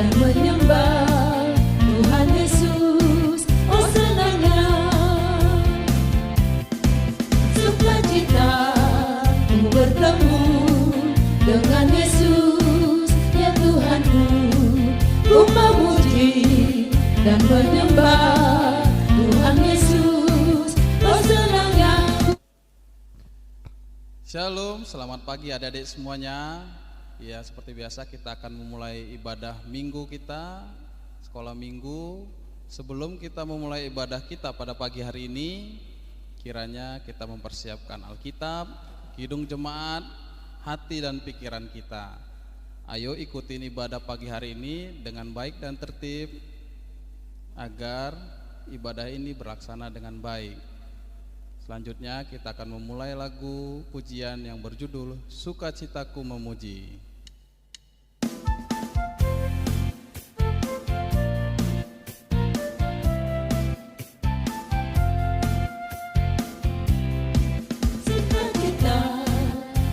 dan menyembah Tuhan Yesus. Oh senangnya sukacita ku bertemu dengan Yesus ya Tuhanku. Ku memuji dan menyembah Tuhan Yesus. Oh senangnya. Shalom, selamat pagi adik-adik semuanya. Ya, seperti biasa kita akan memulai ibadah minggu kita, sekolah minggu. Sebelum kita memulai ibadah kita pada pagi hari ini, kiranya kita mempersiapkan Alkitab, kidung jemaat, hati dan pikiran kita. Ayo ikutin ibadah pagi hari ini dengan baik dan tertib, agar ibadah ini berlaksana dengan baik. Selanjutnya kita akan memulai lagu pujian yang berjudul Sukacitaku Memuji. Sukacita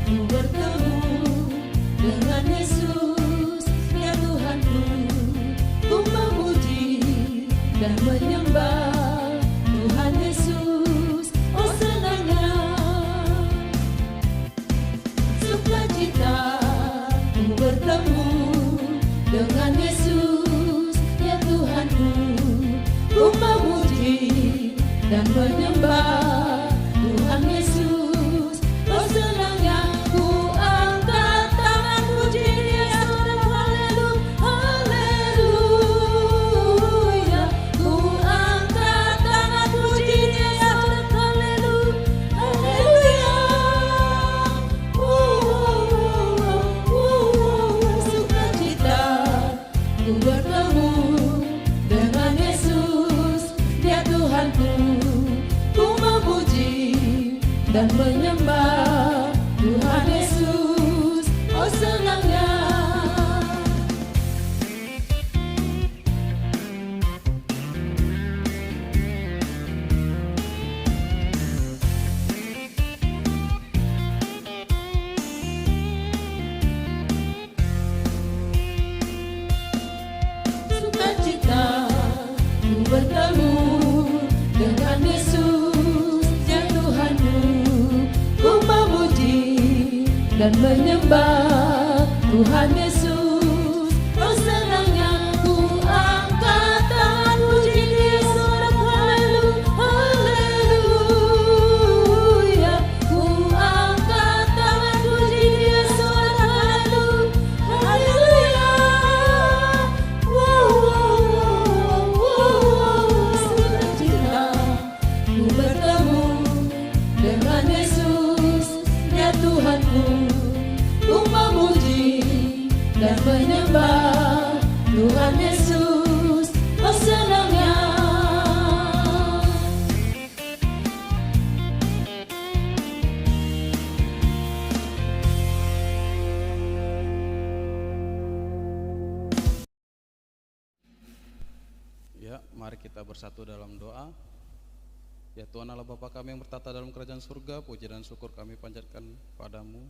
ku bertemu dengan Yesus ya Tuhanku. Ku memuji dan menyembah Tuhan Yesus. Oh senangnya sukacita ku bertemu dengan Yesus ya Tuhanku. Ku memuji dan menyembah Tuhan Yesus. Oh senangnya ku angkat tangan puji Dia saudara. Haleluya. Ku angkat tangan puji Dia saudara. Haleluya. Sukacita ku bertemu dengan Yesus Dia Tuhanku. Ku memuji dan menyembah Tuhan Yesus. Oh senangnya. Sukacita ku bertemu dengan Yesus ya Tuhanku. Ku memuji dan menyembah Tuhan Yesus. Oh senangnya ku angkat tangan puji Dia saudara. Haleluya. Ku angkat tangan puji Dia saudara. Haleluya. Sukacita ku bertemu dengan Yesus ya Tuhanku. Ku memuji dan menyembah Tuhan Yesus. Oh senangnya. Ya, mari kita bersatu dalam doa. Ya Tuhan Allah Bapa kami yang bertata dalam kerajaan surga, puji dan syukur kami panjatkan padamu.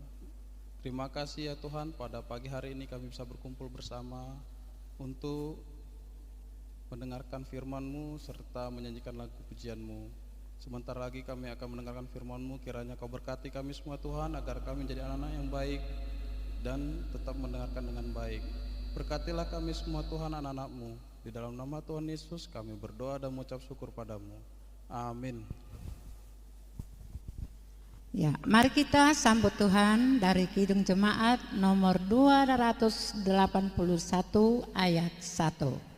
Terima kasih ya Tuhan, pada pagi hari ini kami bisa berkumpul bersama untuk mendengarkan firman-Mu serta menyanyikan lagu pujian-Mu. Sebentar lagi kami akan mendengarkan firman-Mu, kiranya Kau berkati kami semua Tuhan, agar kami menjadi anak-anak yang baik dan tetap mendengarkan dengan baik. Berkatilah kami semua Tuhan, anak-anak-Mu. Di dalam nama Tuhan Yesus kami berdoa dan mengucap syukur padamu. Amin. Ya, mari kita sambut Tuhan dari Kidung Jemaat nomor 281 ayat 1.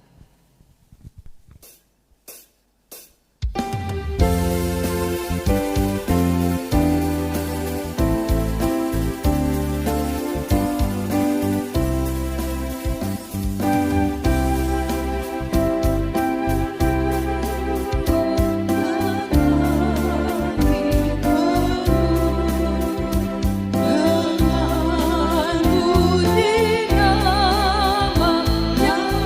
Dengan puji nama yang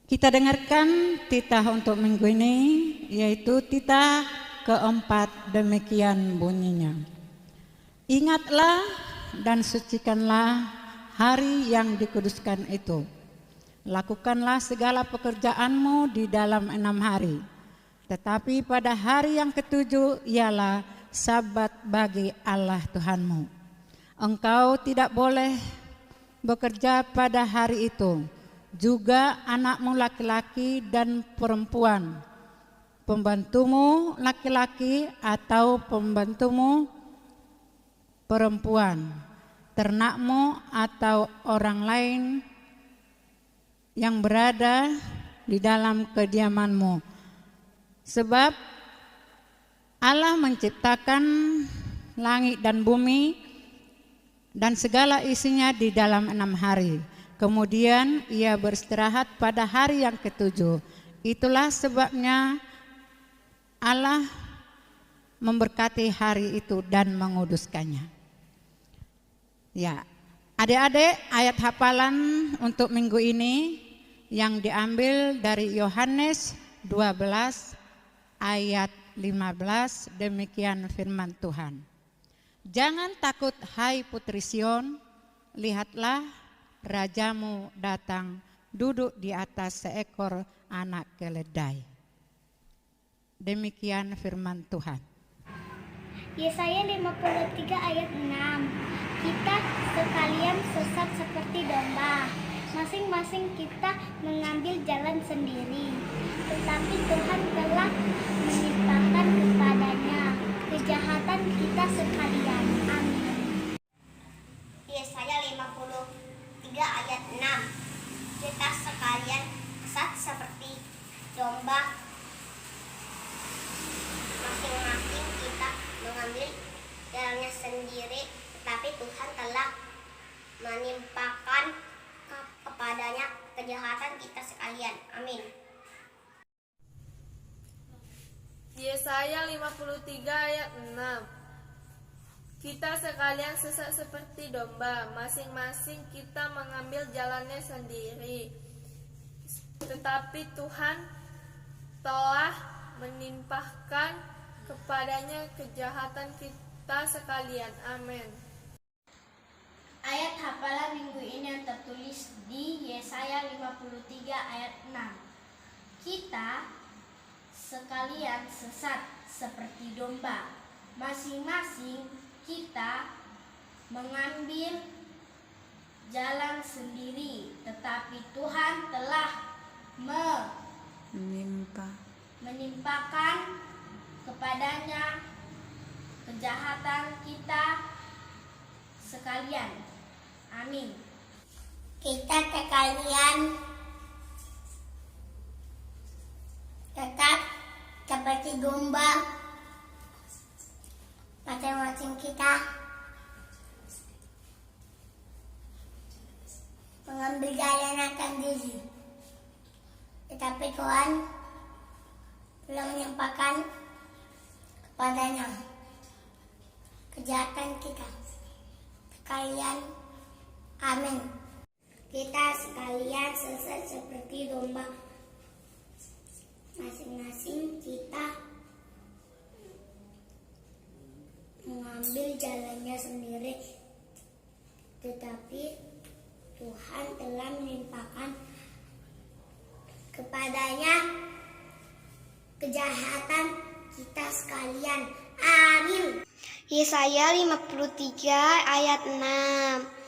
Kita dengarkan titah untuk minggu ini, yaitu titah keempat, demikian bunyinya. Ingatlah dan sucikanlah hari yang dikuduskan itu. Lakukanlah segala pekerjaanmu di dalam 6 hari. Tetapi pada hari yang ketujuh ialah Sabat bagi Allah Tuhanmu. Engkau tidak boleh bekerja pada hari itu, juga anakmu laki-laki dan perempuan, pembantumu laki-laki atau pembantumu perempuan, ternakmu atau orang lain yang berada di dalam kediamanmu. Sebab Allah menciptakan langit dan bumi dan segala isinya di dalam 6 hari. Kemudian ia beristirahat pada hari yang ketujuh. Itulah sebabnya Allah memberkati hari itu dan menguduskannya. Ya, adik-adik, ayat hafalan untuk minggu ini yang diambil dari Yohanes 12 ayat 15, demikian firman Tuhan. Jangan takut hai putri Sion, lihatlah rajamu datang duduk di atas seekor anak keledai. Demikian firman Tuhan. Yesaya 53 ayat 6. Kita sekalian sesat seperti domba, masing-masing kita mengambil jalan sendiri. Tetapi Tuhan telah menimpakan kepadanya kejahatan kita sekalian. Amin. Yesaya 53 ayat 6. Kita sekalian sesat seperti domba, masing-masing kita mengambil jalannya sendiri, tetapi Tuhan telah menimpakan kepadanya kejahatan kita sekalian. Amin. Yesaya 53 ayat 6. Kita sekalian sesat seperti domba, masing-masing kita mengambil jalannya sendiri. Tetapi Tuhan telah menimpahkan kepadanya kejahatan kita sekalian. Amin. Ayat hafalan minggu ini yang tertulis di Yesaya 53 ayat 6. Kita sekalian sesat seperti domba, masing-masing kita mengambil jalan sendiri, tetapi Tuhan telah menimpakan kepadanya kejahatan kita sekalian. Amin. Kita sekalian tetap seperti domba, masing-masing kita mengambil jalan akan diri, tetapi Tuhan telah menimpakan kepadanya kejahatan kita sekalian. Amin. Kita sekalian sesat seperti domba, masing-masing kita mengambil jalannya sendiri, tetapi Tuhan telah menimpakan kepadanya kejahatan kita sekalian. Amin. Yesaya 53 ayat 6.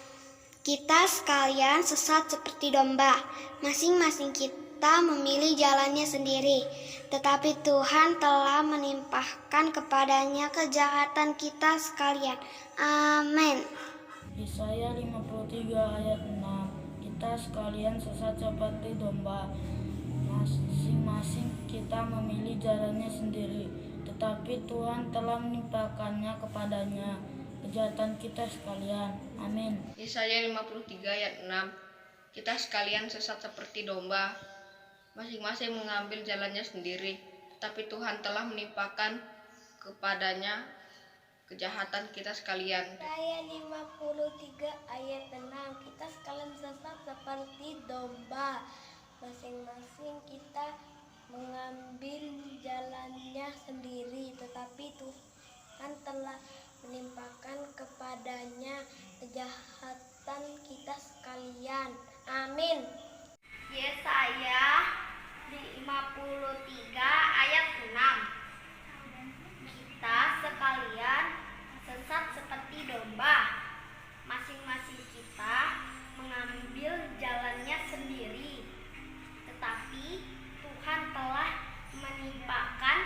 Kita sekalian sesat seperti domba, masing-masing kita memilih jalannya sendiri, tetapi Tuhan telah menimpahkan kepadanya kejahatan kita sekalian. Amin. Yesaya 53 ayat 6. Kita sekalian sesat seperti domba, masing-masing kita memilih jalannya sendiri, tetapi Tuhan telah menimpakannya kepadanya kejahatan kita sekalian. Amin. Yesaya 53 ayat 6. Kita sekalian sesat seperti domba, masing-masing mengambil jalannya sendiri, tetapi Tuhan telah menimpakan kepadanya kejahatan kita sekalian. Yesaya 53 ayat 6. Kita sekalian sesat seperti domba, masing-masing sekalian. Amin. Yesaya 53 ayat 6. Kita sekalian sesat seperti domba. Masing-masing kita mengambil jalannya sendiri. Tetapi Tuhan telah menimpakan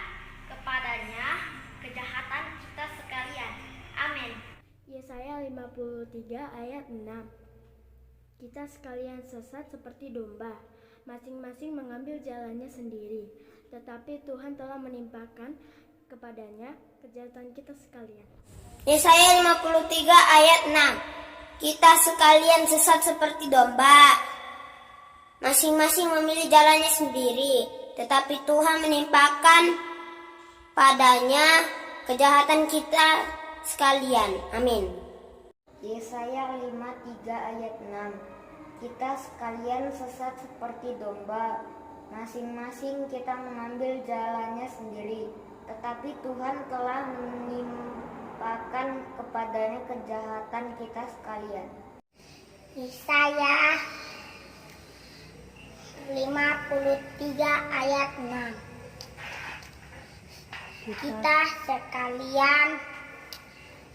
kepadanya kejahatan kita sekalian. Amin. Yesaya 53 ayat 6. Kita sekalian sesat seperti domba, masing-masing mengambil jalannya sendiri. Tetapi Tuhan telah menimpakan kepadanya kejahatan kita sekalian. Yesaya 53 ayat 6. Kita sekalian sesat seperti domba, masing-masing memilih jalannya sendiri. Tetapi Tuhan menimpakan padanya kejahatan kita sekalian. Amin. Yesaya 53 ayat 6. Kita sekalian sesat seperti domba, masing-masing kita mengambil jalannya sendiri. Tetapi Tuhan telah menimpakan kepadanya kejahatan kita sekalian. Yesaya 53 ayat 6. Kita sekalian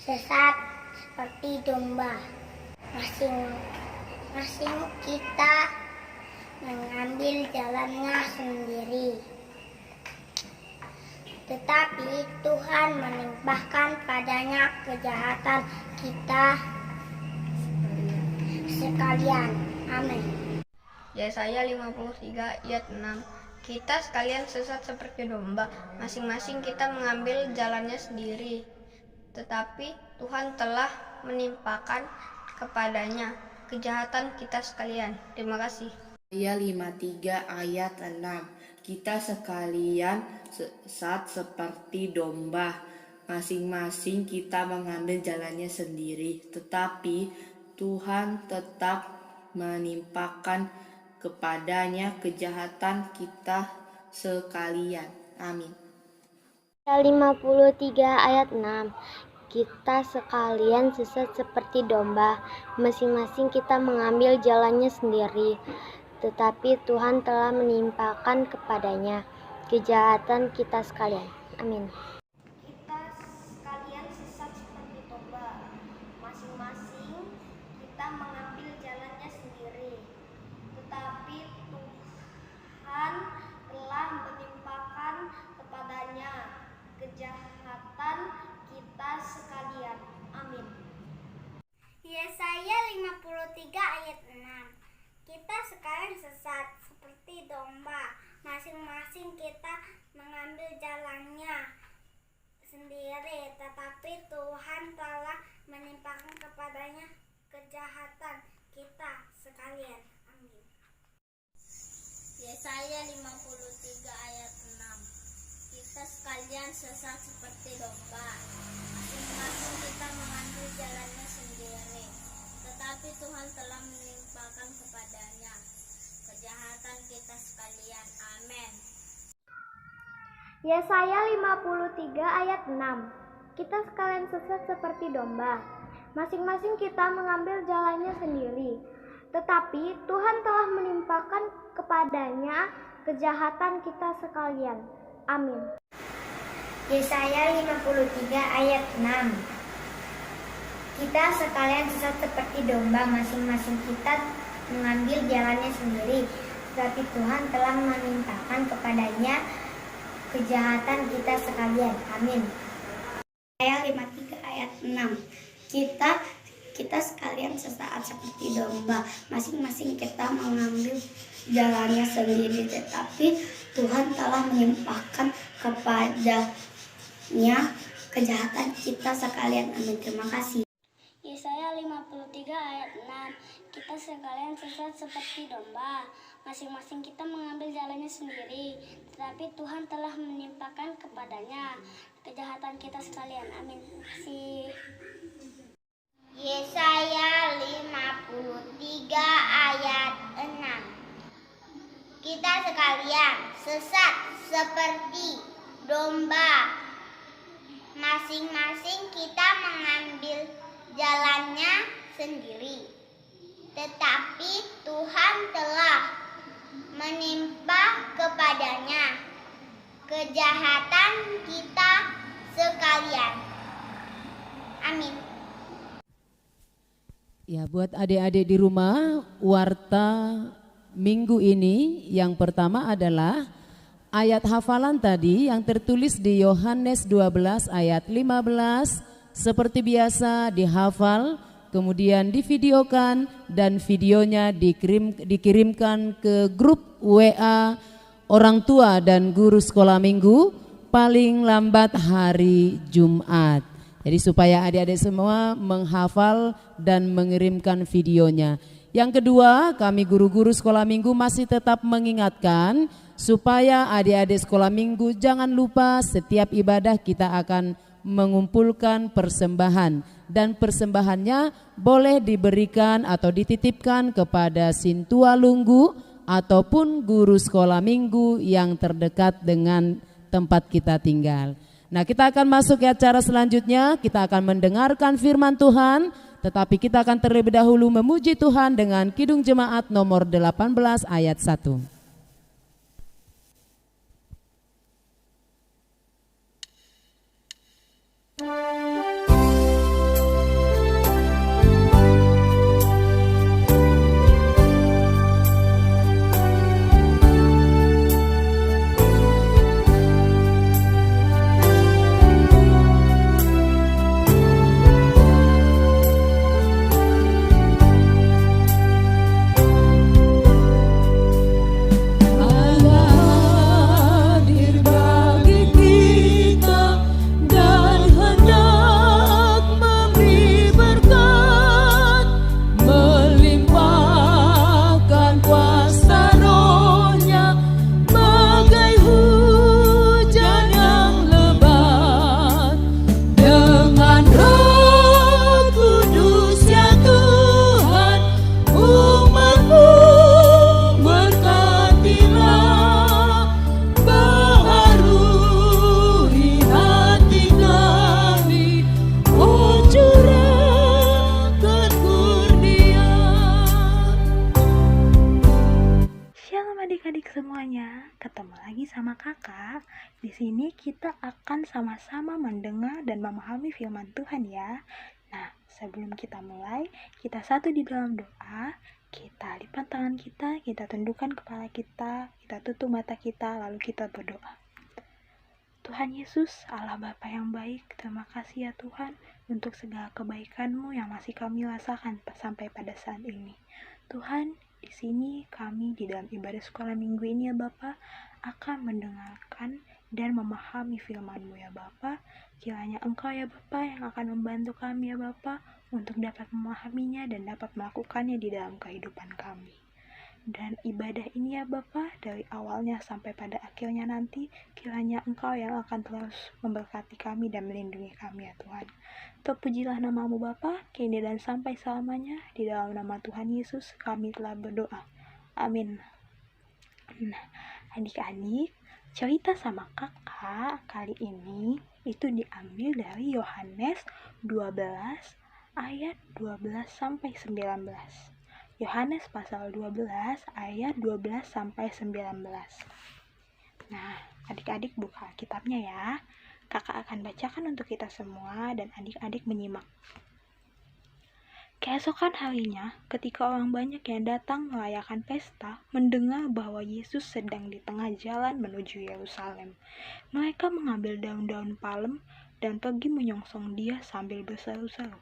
sesat seperti domba, masing-masing kita mengambil jalannya sendiri. Tetapi Tuhan menimpakan padanya kejahatan kita sekalian. Amin. Yesaya 53 ayat 6. Kita sekalian sesat seperti domba, masing-masing kita mengambil jalannya sendiri. Tetapi Tuhan telah menimpakan kepadanya kejahatan kita sekalian. Terima kasih. Yesaya 53 ayat 6. Kita sekalian sesat seperti domba, masing-masing kita mengambil jalannya sendiri. Tetapi Tuhan tetap menimpakan kepadanya kejahatan kita sekalian. Amin. 53 ayat 6. Kita sekalian sesat seperti domba, masing-masing kita mengambil jalannya sendiri. Tetapi Tuhan telah menimpakan kepadanya kejahatan kita sekalian. Amin. Kita sekalian sesat seperti domba, masing-masing kita mengambil jalannya sendiri. Tetapi Tuhan telah menimpakan kepadanya kejahatan kita sekalian. Amin. Yesaya 53 ayat 6. Kita sekalian sesat seperti domba, masing-masing kita mengambil jalannya sendiri. Tetapi Tuhan telah menimpakan kepadanya kejahatan kita sekalian. Amin. Yesaya 53 ayat 6. Kita sekalian sesat seperti domba, masing-masing kita mengambil jalannya sendiri. Tetapi Tuhan telah menimpakan kepadanya kejahatan kita sekalian. Amin. Yesaya 53 ayat 6. Kita sekalian sesat seperti domba, masing-masing kita mengambil jalannya sendiri. Tetapi Tuhan telah menimpakan kepadanya kejahatan kita sekalian. Amin. Yesaya 53 ayat 6. Kita sekalian sesat seperti domba, masing-masing kita mengambil jalannya sendiri. Tetapi Tuhan telah menimpakan kepadanya kejahatan kita sekalian. Amin. Yesaya 53 ayat 6. Kita sekalian sesat seperti domba, masing-masing kita mengambil jalannya sendiri. Tetapi Tuhan telah menimpakan kepadanya kejahatan kita sekalian. Amin. Terima kasih. Yesaya 53 ayat 6. Kita sekalian sesat seperti domba, masing-masing kita mengambil jalannya sendiri. Tetapi Tuhan telah menimpakan kepadanya kejahatan kita sekalian. Amin. Terima kasih. Yesaya 53 ayat 6. Kita sekalian sesat seperti domba, masing-masing kita mengambil jalannya sendiri. tetapi Tuhan telah menimpa kepadanya kejahatan kita sekalian. Amin. Ya, buat adik-adik di rumah, warta minggu ini yang pertama adalah ayat hafalan tadi yang tertulis di Yohanes 12 ayat 15. Seperti biasa dihafal, kemudian divideokan dan videonya dikirimkan ke grup WA orang tua dan guru sekolah minggu paling lambat hari Jumat. Jadi supaya adik-adik semua menghafal dan mengirimkan videonya. Yang kedua, kami guru-guru sekolah minggu masih tetap mengingatkan supaya adik-adik sekolah minggu jangan lupa setiap ibadah kita akan mengumpulkan persembahan. Dan persembahannya boleh diberikan atau dititipkan kepada Sintua Lunggu ataupun guru sekolah minggu yang terdekat dengan tempat kita tinggal. Nah, kita akan masuk ke acara selanjutnya, kita akan mendengarkan firman Tuhan, tetapi kita akan terlebih dahulu memuji Tuhan dengan Kidung Jemaat nomor 18 ayat 1. Di sini kita akan sama-sama mendengar dan memahami firman Tuhan ya. Nah, sebelum kita mulai, kita satu di dalam doa. Kita lipat tangan kita tundukkan kepala kita tutup mata kita, lalu kita berdoa. Tuhan Yesus, Allah Bapa yang baik, terima kasih ya Tuhan untuk segala kebaikan-Mu yang masih kami rasakan sampai pada saat ini. Tuhan, di sini kami di dalam ibadah sekolah minggu ini ya Bapa akan mendengarkan dan memahami firman-Mu ya Bapa. Kiranya Engkau ya Bapa yang akan membantu kami ya Bapa untuk dapat memahaminya dan dapat melakukannya di dalam kehidupan kami. Dan ibadah ini ya Bapa dari awalnya sampai pada akhirnya nanti kiranya Engkau yang akan terus memberkati kami dan melindungi kami ya Tuhan. Terpujilah nama-Mu Bapa kini dan sampai selamanya. Di dalam nama Tuhan Yesus kami telah berdoa. Amin. Nah, adik-adik, cerita sama kakak kali ini itu diambil dari Yohanes 12 ayat 12 sampai 19. Yohanes pasal 12 ayat 12 sampai 19. Nah, adik-adik buka kitabnya ya. Kakak akan bacakan untuk kita semua dan adik-adik menyimak. Keesokan harinya, ketika orang banyak yang datang merayakan pesta, mendengar bahwa Yesus sedang di tengah jalan menuju Yerusalem, mereka mengambil daun-daun palem dan pergi menyongsong Dia sambil berseru-seru,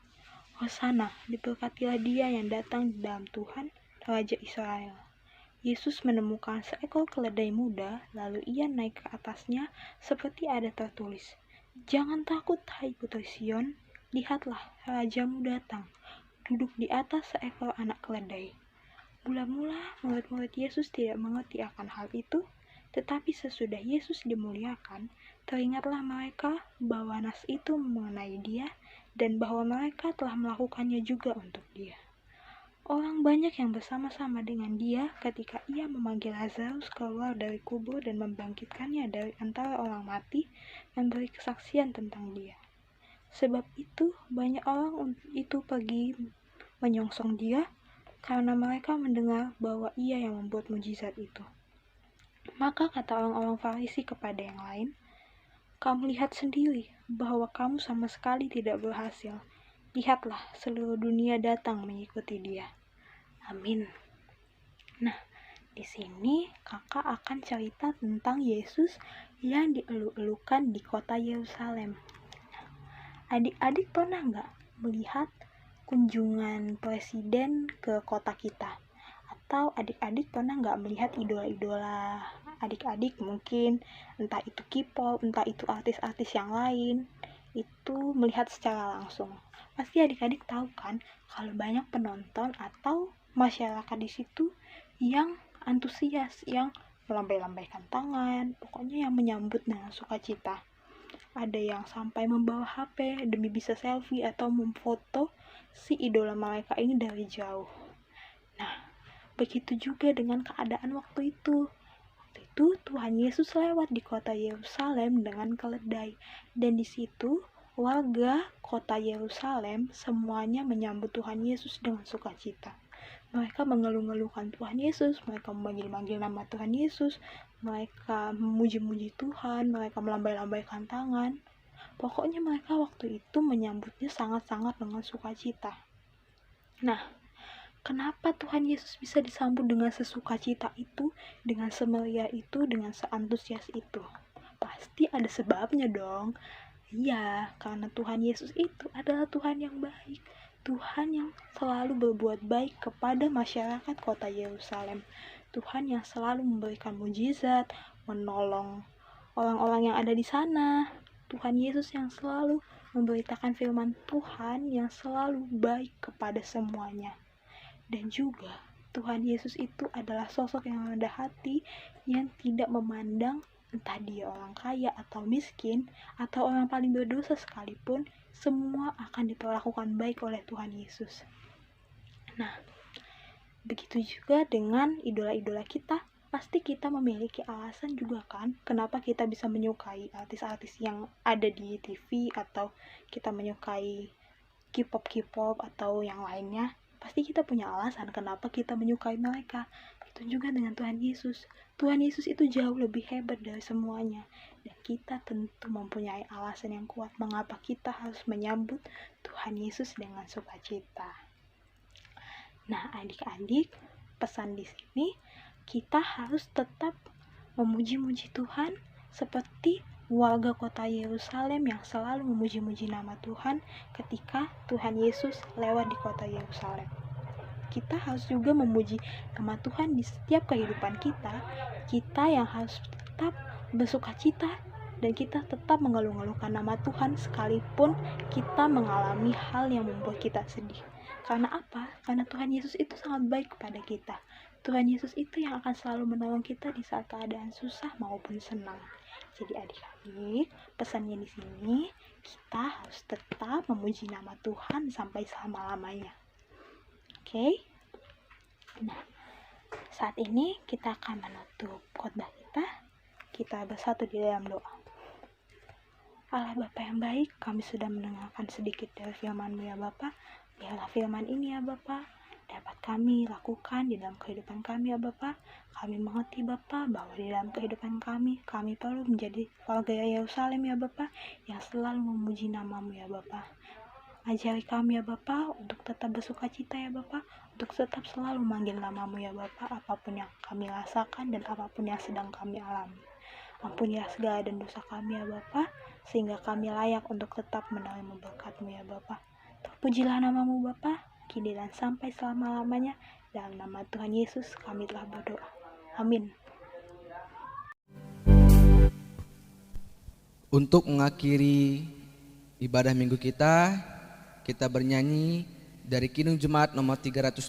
Hosana, diberkatilah Dia yang datang di dalam Tuhan, Raja Israel. Yesus menemukan seekor keledai muda, lalu Ia naik ke atasnya seperti ada tertulis, Jangan takut, hai putri Sion, lihatlah, Rajamu datang, duduk di atas seekor anak keledai. Mula-mula murid-murid Yesus tidak mengerti akan hal itu, tetapi sesudah Yesus dimuliakan, teringatlah mereka bahwa nas itu mengenai Dia dan bahwa mereka telah melakukannya juga untuk Dia. Orang banyak yang bersama-sama dengan Dia ketika Ia memanggil Lazarus keluar dari kubur dan membangkitkannya dari antara orang mati, memberi kesaksian tentang Dia. Sebab itu banyak orang itu pergi menyongsong Dia, karena mereka mendengar bahwa Ia yang membuat mujizat itu. Maka kata orang-orang Farisi kepada yang lain, "Kamu lihat sendiri bahwa kamu sama sekali tidak berhasil. Lihatlah, seluruh dunia datang mengikuti Dia." Amin. Nah, di sini kakak akan cerita tentang Yesus yang dielu-elukan di kota Yerusalem. Adik-adik pernah nggak melihat kunjungan presiden ke kota kita? Atau adik-adik pernah nggak melihat idola-idola adik-adik, mungkin entah itu K-pop, entah itu artis-artis yang lain, itu melihat secara langsung. Pasti adik-adik tahu kan kalau banyak penonton atau masyarakat di situ yang antusias, yang melambai-lambaikan tangan, pokoknya yang menyambut dengan sukacita. Ada yang sampai membawa HP demi bisa selfie atau memfoto si idola mereka ini dari jauh. Nah, begitu juga dengan keadaan waktu itu. Waktu itu Tuhan Yesus lewat di kota Yerusalem dengan keledai, dan di situ warga kota Yerusalem semuanya menyambut Tuhan Yesus dengan sukacita. Mereka mengeluh-ngeluhkan Tuhan Yesus, mereka memanggil-manggil nama Tuhan Yesus, mereka memuji-muji Tuhan, mereka melambai-lambaikan tangan. Pokoknya mereka waktu itu menyambutnya sangat-sangat dengan sukacita. Nah, kenapa Tuhan Yesus bisa disambut dengan sesukacita itu, dengan semeriah itu, dengan seantusias itu? Pasti ada sebabnya dong. Iya, karena Tuhan Yesus itu adalah Tuhan yang baik. Tuhan yang selalu berbuat baik kepada masyarakat kota Yerusalem. Tuhan yang selalu memberikan mujizat, menolong orang-orang yang ada di sana. Tuhan Yesus yang selalu memberitakan firman Tuhan yang selalu baik kepada semuanya. Dan juga Tuhan Yesus itu adalah sosok yang rendah hati, yang tidak memandang entah dia orang kaya atau miskin, atau orang paling berdosa sekalipun, semua akan diperlakukan baik oleh Tuhan Yesus. Nah, begitu juga dengan idola-idola kita. Pasti kita memiliki alasan juga kan, kenapa kita bisa menyukai artis-artis yang ada di TV, atau kita menyukai K-pop atau yang lainnya. Pasti kita punya alasan kenapa kita menyukai mereka. Itu juga dengan Tuhan Yesus. Tuhan Yesus itu jauh lebih hebat dari semuanya. Dan kita tentu mempunyai alasan yang kuat mengapa kita harus menyambut Tuhan Yesus dengan sukacita. Nah, adik-adik, pesan di sini kita harus tetap memuji-muji Tuhan seperti warga kota Yerusalem yang selalu memuji-muji nama Tuhan ketika Tuhan Yesus lewat di kota Yerusalem. Kita harus juga memuji nama Tuhan di setiap kehidupan kita. Kita yang harus tetap bersukacita dan kita tetap mengeluh-ngeluhkan nama Tuhan sekalipun kita mengalami hal yang membuat kita sedih. Karena apa? Karena Tuhan Yesus itu sangat baik kepada kita. Tuhan Yesus itu yang akan selalu menolong kita di saat keadaan susah maupun senang. Jadi adik-adik, pesannya di sini kita harus tetap memuji nama Tuhan sampai selama-lamanya. Oke? Nah, saat ini kita akan menutup khotbah kita. Kita bersatu di dalam doa. Allah Bapa yang baik, kami sudah mendengarkan sedikit dari firman-Mu ya Bapa. Biarlah firman ini ya Bapa dapat kami lakukan di dalam kehidupan kami ya Bapa. Kami mengerti Bapa bahwa di dalam kehidupan kami perlu menjadi warga Yerusalem ya Bapa yang selalu memuji nama-Mu ya Bapa. Ajari kami ya Bapa untuk tetap bersukacita ya Bapa, untuk tetap selalu manggil nama-Mu ya Bapa, apapun yang kami rasakan dan apapun yang sedang kami alami. Ampunilah segala dan dosa kami ya Bapa, sehingga kami layak untuk tetap menerima berkat-Mu ya Bapa. Terpujilah nama-Mu Bapa, kini dan sampai selama-lamanya. Dalam nama Tuhan Yesus kami telah berdoa. Amin. Untuk mengakhiri ibadah minggu kita bernyanyi dari Kidung Jemaat nomor 302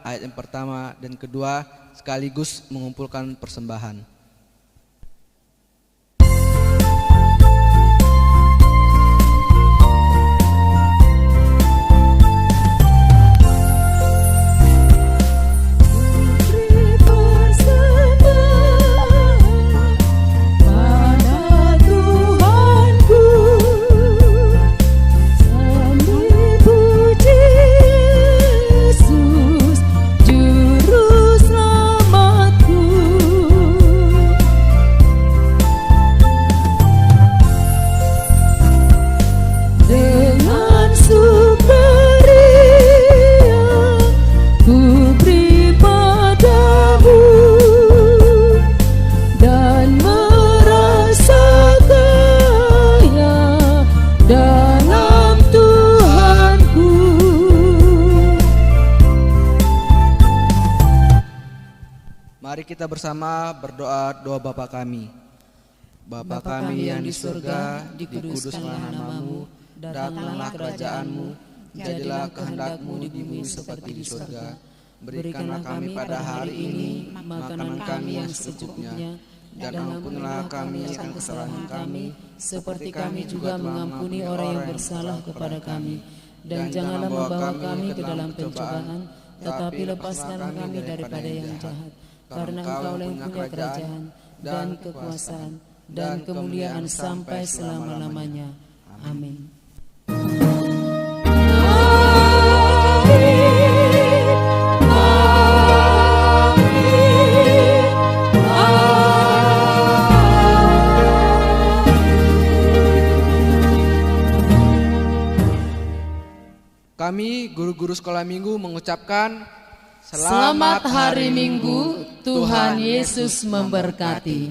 ayat yang pertama dan kedua sekaligus mengumpulkan persembahan. Yesus Mari kita bersama berdoa doa Bapa kami. Bapa kami yang di surga, dikuduskanlah namamu, datanglah kerajaanmu, jadilah kehendak-mu di bumi seperti di surga. Berikanlah kami pada hari ini makanan kami yang secukupnya, dan ampunilah kami akan kesalahan kami, seperti kami juga mengampuni orang yang bersalah kepada kami. Dan janganlah membawa kami ke dalam pencobaan, tetapi lepaskanlah kami daripada yang jahat. Karena Engkau yang punya kerajaan dan kekuasaan dan kemuliaan sampai selama-lamanya. Amin. Kami guru-guru sekolah minggu mengucapkan Selamat hari Minggu, Tuhan Yesus memberkati.